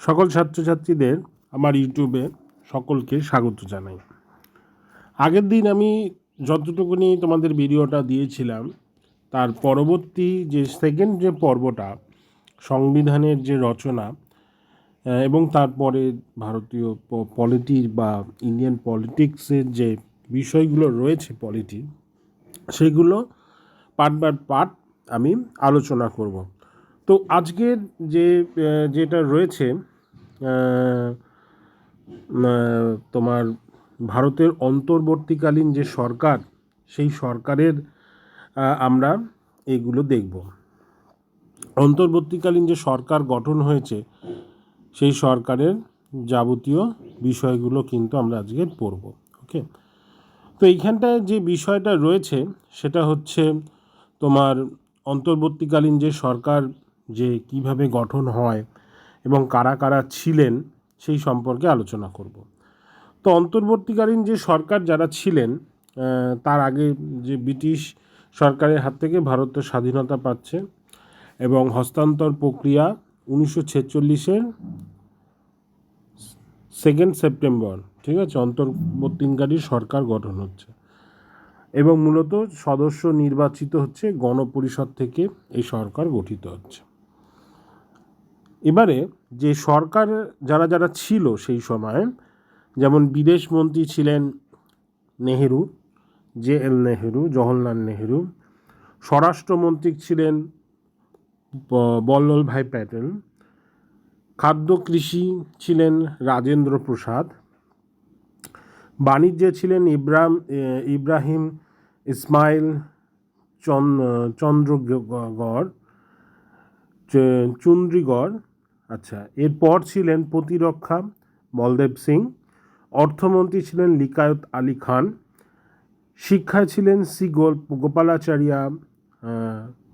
সকল ছাত্রছাত্রীদের আমার ইউটিউবে সকলকে স্বাগত জানাই। আগের দিন আমি যতটুকুনি তোমাদের ভিডিওটা দিয়েছিলাম তার পরবর্তী যে সেকেন্ড যে পর্বটা সংবিধানের যে রচনা এবং তারপরে ভারতীয় পলিটির বা ইন্ডিয়ান পলিটিক্সের যে বিষয়গুলো রয়েছে পলিটির, সেগুলো পার্ট বাই পার্ট আমি আলোচনা করব। তো আজকের যেটা রয়েছে তোমার ভারতের অন্তর্বর্তীকালীন যে সরকার, সেই সরকারের আমরা এগুলো দেখব। অন্তর্বর্তীকালীন যে সরকার গঠন হয়েছে সেই সরকারের যাবতীয় বিষয়গুলো কিন্তু আমরা আজকে পড়ব। ওকে, তো এইখানটায় যে বিষয়টা রয়েছে সেটা হচ্ছে তোমার অন্তর্বর্তীকালীন যে সরকার যে কিভাবে গঠন হয় এবং কারা কারা ছিলেন সেই সম্পর্কে আলোচনা করব। তো অন্তর্বর্তীকালীন যে সরকার যারা ছিলেন, তার আগে যে ব্রিটিশ সরকারের হাত থেকে ভারত স্বাধীনতা পাচ্ছে এবং হস্তান্তর প্রক্রিয়া 1946-এর 2 সেপ্টেম্বর, ঠিক আছে, অন্তর্বর্তীকালীন সরকার গঠন হচ্ছে এবং মূলত সদস্য নির্বাচিত হচ্ছে গণপরিষদ থেকে এই সরকার গঠিত হচ্ছে। এবারে যে সরকার যারা যারা ছিল সেই সময়, যেমন বিদেশ মন্ত্রী ছিলেন নেহেরু, JL নেহেরু, জওহরলাল নেহেরু। স্বরাষ্ট্রমন্ত্রী ছিলেন বল্লভভাই প্যাটেল। খাদ্য কৃষি ছিলেন রাজেন্দ্র প্রসাদ। বাণিজ্যে ছিলেন ইব্রাহিম ইসমাইল চুন্দ্রিগড়। আচ্ছা, এরপর ছিলেন প্রতিরক্ষা বলদেব সিং। অর্থমন্ত্রী ছিলেন লিয়াকত আলী খান। শিক্ষায় ছিলেন গোপালাচারিয়া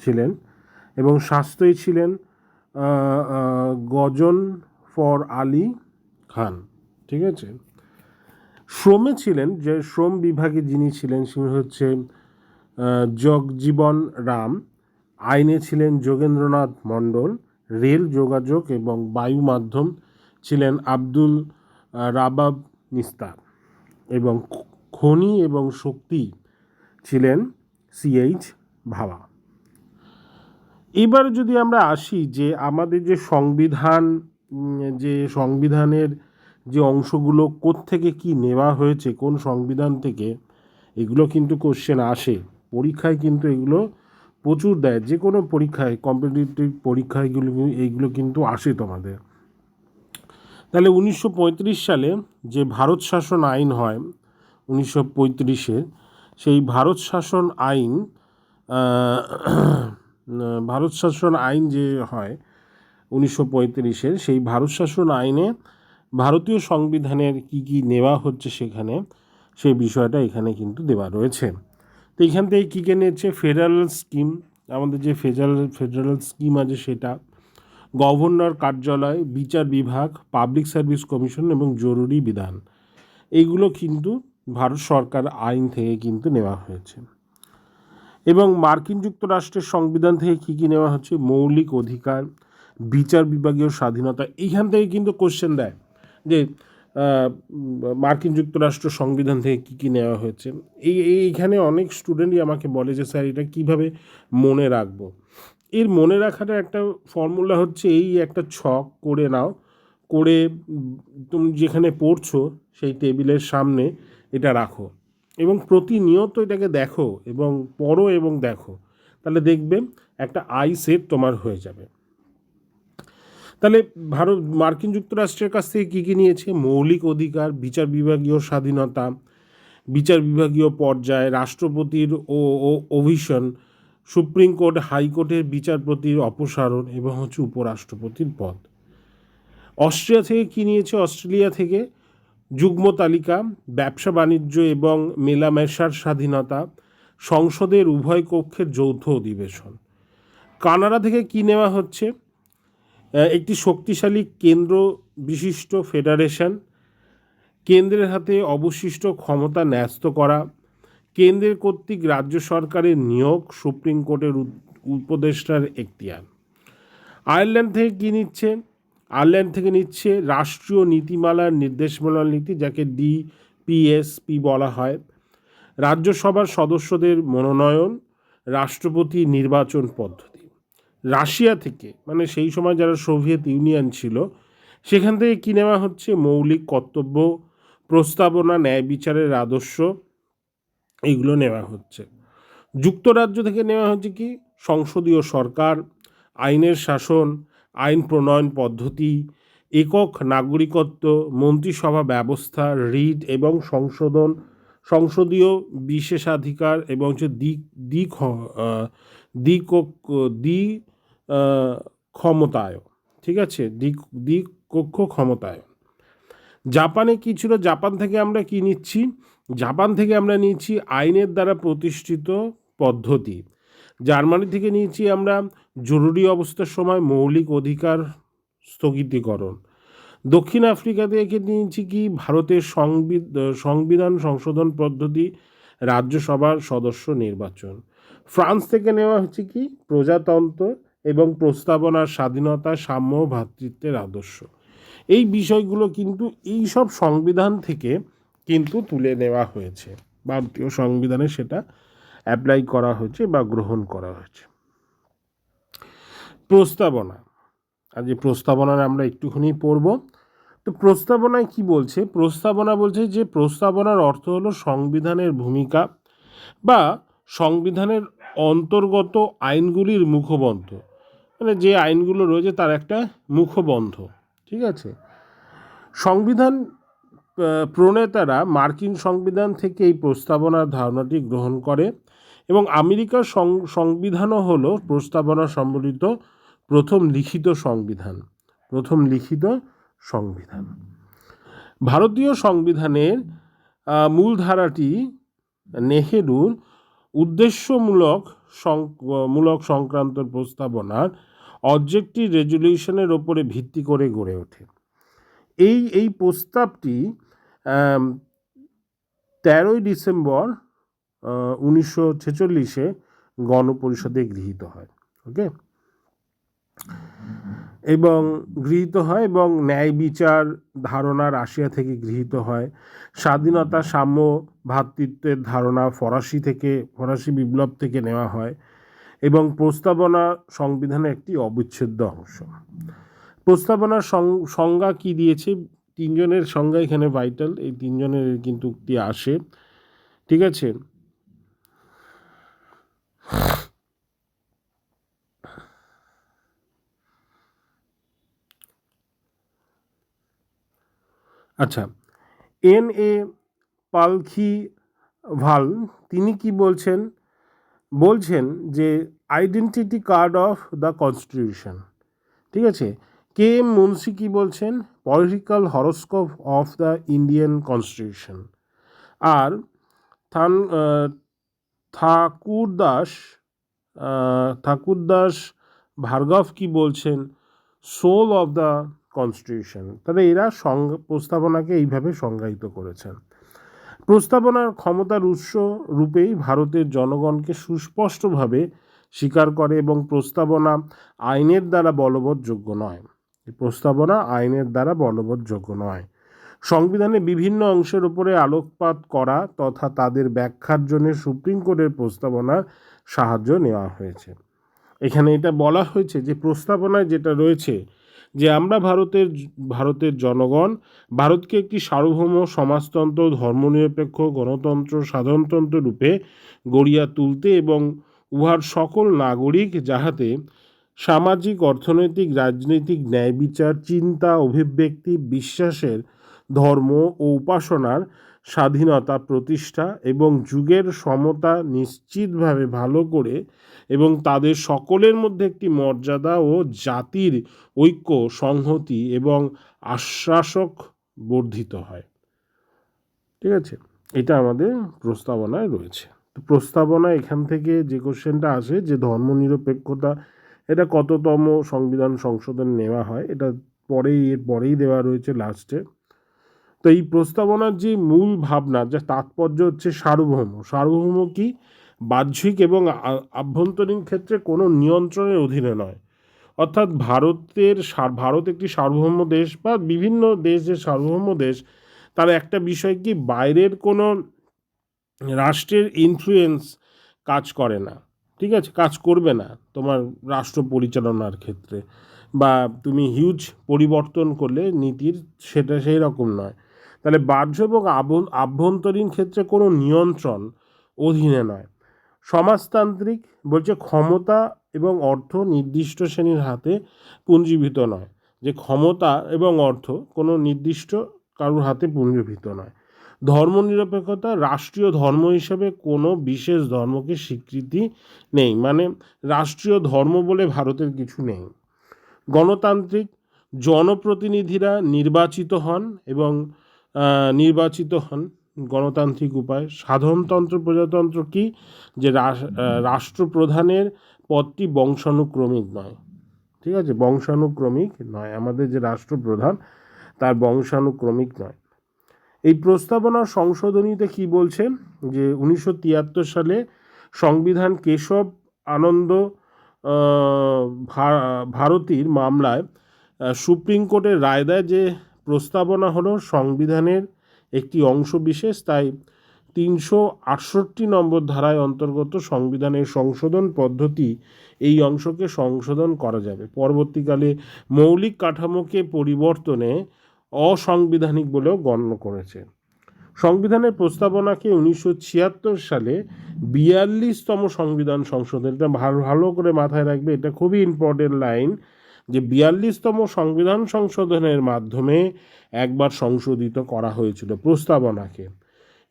ছিলেন এবং স্বাস্থ্যই ছিলেন গজনফর আলী খান, ঠিক আছে। শ্রমে ছিলেন, যে শ্রম বিভাগে যিনি ছিলেন তিনি হচ্ছে জগজীবন রাম। আইনে ছিলেন যোগেন্দ্রনাথ মণ্ডল। রেল যোগাযোগ এবং বায়ু মাধ্যম ছিলেন আব্দুল রাবাব নিস্তার এবং খনি এবং শক্তি ছিলেন CH ভাবা। এবার যদি আমরা আসি যে আমাদের যে সংবিধানের যে অংশগুলো কোত্থেকে কি নেওয়া হয়েছে, কোন সংবিধান থেকে, এগুলো কিন্তু কোশ্চেন আসে পরীক্ষায়, কিন্তু এগুলো প্রচুর দেয়, যে কোনো পরীক্ষায়, কম্পিটিটিভ পরীক্ষায় এইগুলো কিন্তু আসে তোমাদের। তাহলে 1935 সালে যে ভারত শাসন আইন হয় 1935-এ, সেই ভারত শাসন আইন যে হয় 1935-এর, সেই ভারত শাসন আইনে ভারতীয় সংবিধানের কি কি নেওয়া হচ্ছে সেখানে, সেই বিষয়টা এখানে কিন্তু দেওয়া রয়েছে। তো এখান থেকে কী কী নিচ্ছে, ফেডারেল স্কিম, আমাদের যে ফেডারেল স্কিম আছে সেটা, গভর্নর কার্যালয়, বিচার বিভাগ, পাবলিক সার্ভিস কমিশন এবং জরুরি বিধান, এইগুলো কিন্তু ভারত সরকার আইন থেকে কিন্তু নেওয়া হয়েছে। এবং মার্কিন যুক্তরাষ্ট্রের সংবিধান থেকে কী কী নেওয়া হচ্ছে, মৌলিক অধিকার, বিচার বিভাগীয় স্বাধীনতা। এইখান থেকে কিন্তু কোশ্চেন দেয় যে মার্কিন যুক্তরাষ্ট্র সংবিধান থেকে কী কী নেওয়া হয়েছে। এইখানে অনেক স্টুডেন্টই আমাকে বলে যে স্যার এটা কীভাবে মনে রাখবো। এর মনে রাখাটা একটা ফর্মুলা হচ্ছে, এই একটা ছক করে নাও, করে তুমি যেখানে পড়ছো সেই টেবিলের সামনে এটা রাখো এবং প্রতিনিয়ত এটাকে দেখো এবং পড়ো এবং দেখো, তাহলে দেখবে একটা সেট তোমার হয়ে যাবে। তাহলে মার্কিন যুক্তরাষ্ট্রের কাছ থেকে কী কী নিয়েছে, মৌলিক অধিকার, বিচার বিভাগীয় স্বাধীনতা, বিচার বিভাগীয় পর্যায়ে রাষ্ট্রপতির অভিশন, সুপ্রিম কোর্ট হাইকোর্টের বিচারপতির অপসারণ এবং হচ্ছে উপরাষ্ট্রপতির পদ। অস্ট্রিয়া থেকে কী নিয়েছে, অস্ট্রেলিয়া থেকে যুগ্ম তালিকা, ব্যবসা বাণিজ্য এবং মেলামেশার স্বাধীনতা, সংসদের উভয় কক্ষের যৌথ অধিবেশন। কানাডা থেকে কী নেওয়া হচ্ছে, একটি শক্তিশালী কেন্দ্র বিশিষ্ট ফেডারেশন, কেন্দ্রের হাতে অবশিষ্ট ক্ষমতা ন্যস্ত করা, কেন্দ্রের কর্তৃক রাজ্য সরকারের নিয়োগ, সুপ্রিম কোর্টের উপদেষ্টার এখতিয়ার। আয়ারল্যান্ড থেকে কী নিচ্ছে, আয়ারল্যান্ড থেকে নিচ্ছে রাষ্ট্রীয় নীতিমালার নির্দেশমালার নীতি, যাকে ডিপিএসপি বলা হয়। রাজ্যসভার সদস্যদের মনোনয়ন, রাষ্ট্রপতি নির্বাচন পদ্ধতি। রাশিয়া থেকে, মানে সেই সময় যারা সোভিয়েত ইউনিয়ন ছিল, সেখান থেকে কী নেওয়া হচ্ছে? মৌলিক কর্তব্য, প্রস্তাবনা, ন্যায় বিচারের আদর্শ, এইগুলো নেওয়া হচ্ছে। যুক্তরাজ্য থেকে নেওয়া হচ্ছে কি? সংসদীয় সরকার, আইনের শাসন, আইন প্রণয়ন পদ্ধতি, একক নাগরিকত্ব, মন্ত্রিসভা ব্যবস্থা, রিট এবং সংসদীয় বিশেষাধিকার এবং হচ্ছে দ্বি ক্ষমতায়, ঠিক আছে, দ্বিকক্ষ ক্ষমতায়। জাপানে কি ছিল? জাপান থেকে আমরা কি নিচ্ছি? জাপান থেকে আমরা নিচ্ছি আইনের দ্বারা প্রতিষ্ঠিত পদ্ধতি। জার্মানি থেকে নিয়েছি আমরা জরুরি অবস্থার সময় মৌলিক অধিকার স্থগিতকরণ। দক্ষিণ আফ্রিকা থেকে নিয়েছি কি? ভারতের সংবিধান সংশোধন পদ্ধতি, রাজ্যসভার সদস্য নির্বাচন। ফ্রান্স থেকে নেওয়া হচ্ছে কি? প্রজাতন্ত্র এবং প্রস্তাবনার স্বাধীনতা, সাম্য, ভ্রাতৃত্বের আদর্শ। এই বিষয়গুলো কিন্তু এই সব সংবিধান থেকে কিন্তু তুলে নেওয়া হয়েছে, ভারতীয় সংবিধানে সেটা অ্যাপ্লাই করা হয়েছে বা গ্রহণ করা হয়েছে। প্রস্তাবনা, আজ এই প্রস্তাবনার আমরা একটুখানি পড়ব। তো প্রস্তাবনায় কি বলছে? প্রস্তাবনা বলছে যে প্রস্তাবনার অর্থ হলো সংবিধানের ভূমিকা বা সংবিধানের অন্তর্গত আইনগুলির মুখবন্ধ, মানে যে আইনগুলো রয়েছে তার একটা মুখবন্ধ, ঠিক আছে। সংবিধান প্রণেতারা মার্কিন সংবিধান থেকে এই প্রস্তাবনার ধারণাটি গ্রহণ করে এবং আমেরিকার সংবিধানও হলো প্রস্তাবনা সম্বলিত প্রথম লিখিত সংবিধান। ভারতীয় সংবিধানের মূলধারাটি নেহেরুর উদ্দেশ্যমূলক সংক্রান্ত প্রস্তাবনার অবজেক্টিভ রেজলিউশনের ওপরে ভিত্তি করে গড়ে ওঠে। এই প্রস্তাবটি 13 ডিসেম্বর 1946 গণপরিষদে গৃহীত হয়। ওকে, এবং ন্যায় বিচার ধারণা রাশিয়া থেকে গৃহীত হয়। স্বাধীনতা, সাম্য, ভ্রাতৃত্বের ধারণা ফরাসি বিপ্লব থেকে নেওয়া হয় এবং প্রস্তাবনা সংবিধানের একটি অবিচ্ছেদ্য অংশ। প্রস্তাবনার সংজ্ঞা কি দিয়েছে? 3 জনের সংজ্ঞা এখানে ভাইটাল, এই 3 জনের কিন্তু উক্তি আসে, ঠিক আছে। আচ্ছা, N.A. পালখিভাল তিনি কি বলছেন যে identity card of the constitution, ঠিক আছে। K.M. মুন্সি কি বলছেন? Political horoscope of the Indian constitution. আর ঠাকুরদাস ভার্গব কি বলছেন? Soul of the constitution. তাহলে এরা প্রস্তাবনাকে এইভাবে সংজ্ঞায়িত করেছেন। প্রস্তাবনার ক্ষমতার উৎস রূপেই ভারতের জনগণকে সুস্পষ্টভাবে স্বীকার করে এবং প্রস্তাবনা আইনের দ্বারা বলবৎযোগ্য নয়। সংবিধানের বিভিন্ন অংশের উপরে আলোকপাত করা তথা তাদের ব্যাখ্যার জন্য সুপ্রিম কোর্টের প্রস্তাবনার সাহায্য নেওয়া হয়েছে। এখানে এটা বলা হয়েছে যে প্রস্তাবনায় যেটা রয়েছে যে আমরা ভারতের জনগণ ভারতকে একটি সার্বভৌম সমাজতন্ত্র, ধর্মনিরপেক্ষ গণতন্ত্র, সাধারণতন্ত্র রূপে গড়িয়া তুলতে এবং উহার সকল নাগরিক যাহাতে সামাজিক, অর্থনৈতিক, রাজনৈতিক, ন্যায় বিচার, চিন্তা, অভিব্যক্তি, বিশ্বাসের, ধর্ম ও উপাসনার স্বাধীনতা প্রতিষ্ঠা এবং যুগের সমতা নিশ্চিতভাবে ভালো করে এবং তাদের সকলের মধ্যে একটি মর্যাদা ও জাতির ঐক্য, সংহতি এবং আশ্বাসক বর্ধিত হয়, ঠিক আছে। এটা আমাদের প্রস্তাবনায় রয়েছে। তো প্রস্তাবনা এখান থেকে যে কোশ্চেনটা আসে যে ধর্মনিরপেক্ষতা এটা কততম সংবিধান সংশোধন নেওয়া হয়, এটা পরেই দেওয়া রয়েছে লাস্টে। তো এই প্রস্তাবনার যে মূল ভাবনা, যা তাৎপর্য হচ্ছে সার্বভৌম কি? বাহ্যিক এবং আভ্যন্তরীণ ক্ষেত্রে কোনো নিয়ন্ত্রণের অধীনে নয়, অর্থাৎ ভারত একটি সার্বভৌম দেশ বা বিভিন্ন দেশ যে সার্বভৌম দেশ, তার একটা বিষয় কি বাইরের কোনো রাষ্ট্রের ইনফ্লুয়েন্স কাজ করে না, ঠিক আছে, কাজ করবে না তোমার রাষ্ট্র পরিচালনার ক্ষেত্রে, বা তুমি হিউজ পরিবর্তন করলে নীতির, সেটা সেই রকম নয়। তাহলে বাহ্য এবং আভ্যন্তরীণ ক্ষেত্রে কোনো নিয়ন্ত্রণ অধীনে নয়। সমাজতান্ত্রিক বলছে ক্ষমতা এবং অর্থ নির্দিষ্ট শ্রেণীর হাতে পুঞ্জীভূত নয়, যে ক্ষমতা এবং অর্থ কোনো নির্দিষ্ট কারোর হাতে পুঞ্জীভূত নয়। ধর্মনিরপেক্ষতা, রাষ্ট্রীয় ধর্ম হিসেবে কোনো বিশেষ ধর্মকে স্বীকৃতি নেই, মানে রাষ্ট্রীয় ধর্ম বলে ভারতের কিছু নেই। গণতান্ত্রিক, জনপ্রতিনিধিরা নির্বাচিত হন গণতান্ত্রিক উপায়। সাধারণতন্ত্র প্রজাতন্ত্র কি, যে রাষ্ট্রপ্রধানের পদটি বংশানুক্রমিক নয়, ঠিক আছে, বংশানুক্রমিক নয়, আমাদের যে রাষ্ট্রপ্রধান তার বংশানুক্রমিক নয়। এই প্রস্তাবনা সংশোধনীতে কি বলছে, যে 1973 সালে সংবিধান কেশব আনন্দ ভারতীর মামলায় সুপ্রিম কোর্টের রায় দেয় যে প্রস্তাবনা হলো সংবিধানের একটি অংশ বিশেষ, তাই 368 নম্বর ধারায় অন্তর্গত সংবিধানের সংশোধন পদ্ধতি এই অংশকে সংশোধন করা যাবে। পরবর্তীকালে মৌলিক কাঠামোকে পরিবর্তনে অসাংবিধানিক বলেও গণ্য করেছে। সংবিধানের প্রস্তাবনাকে 1976 সালে 42তম সংবিধান সংশোধন, এটা ভালো করে মাথায় রাখবে, এটা খুবই ইম্পর্টেন্ট লাইন, যে 42তম সংবিধান সংশোধনের মাধ্যমে একবার সংশোধিত করা হয়েছিল প্রস্তাবনাকে।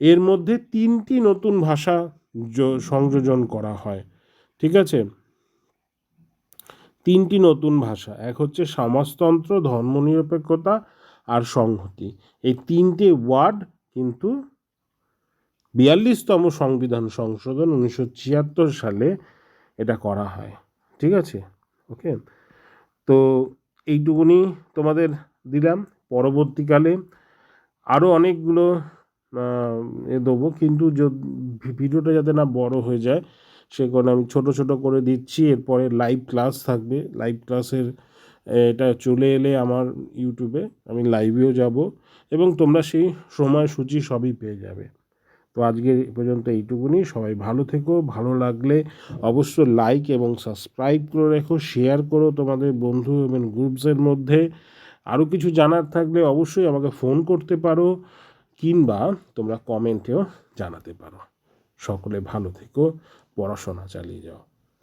এর মধ্যে 3টি নতুন ভাষা সংযোজন করা হয়, ঠিক আছে, 3টি নতুন ভাষা, এক হচ্ছে সমাজতন্ত্র, ধর্মনিরপেক্ষতা আর সংহতি। এই 3টে ওয়ার্ড কিন্তু 42তম সংবিধান সংশোধন 1976 সালে এটা করা হয়, ঠিক আছে, ওকে। তো এইটুকুনি তোমাদের দিলাম। পরবর্তীকালে আরও অনেকগুলো দেবো, কিন্তু ভিডিওটা যাতে না বড় হয়ে যায় সে কারণে আমি ছোট ছোট করে দিচ্ছি। এরপরে লাইভ ক্লাস থাকবে, লাইভ ক্লাসের এটা চলে এলে আমার ইউটিউবে আমি লাইভেও যাব, এবং তোমরা সেই সময়সূচি সবই পেয়ে যাবে। তো আজকে পর্যন্ত এইটুকুনি। সবাই ভালো থেকো, ভালো লাগলে অবশ্যই লাইক এবং সাবস্ক্রাইব করে রেখো, শেয়ার করো তোমাদের বন্ধু এবং গ্রুপসের মধ্যে। আরও কিছু জানার থাকলে অবশ্যই আমাকে ফোন করতে পারো, কিংবা তোমরা কমেন্টেও জানাতে পারো। সকলে ভালো থেকো, পড়াশোনা চালিয়ে যাও।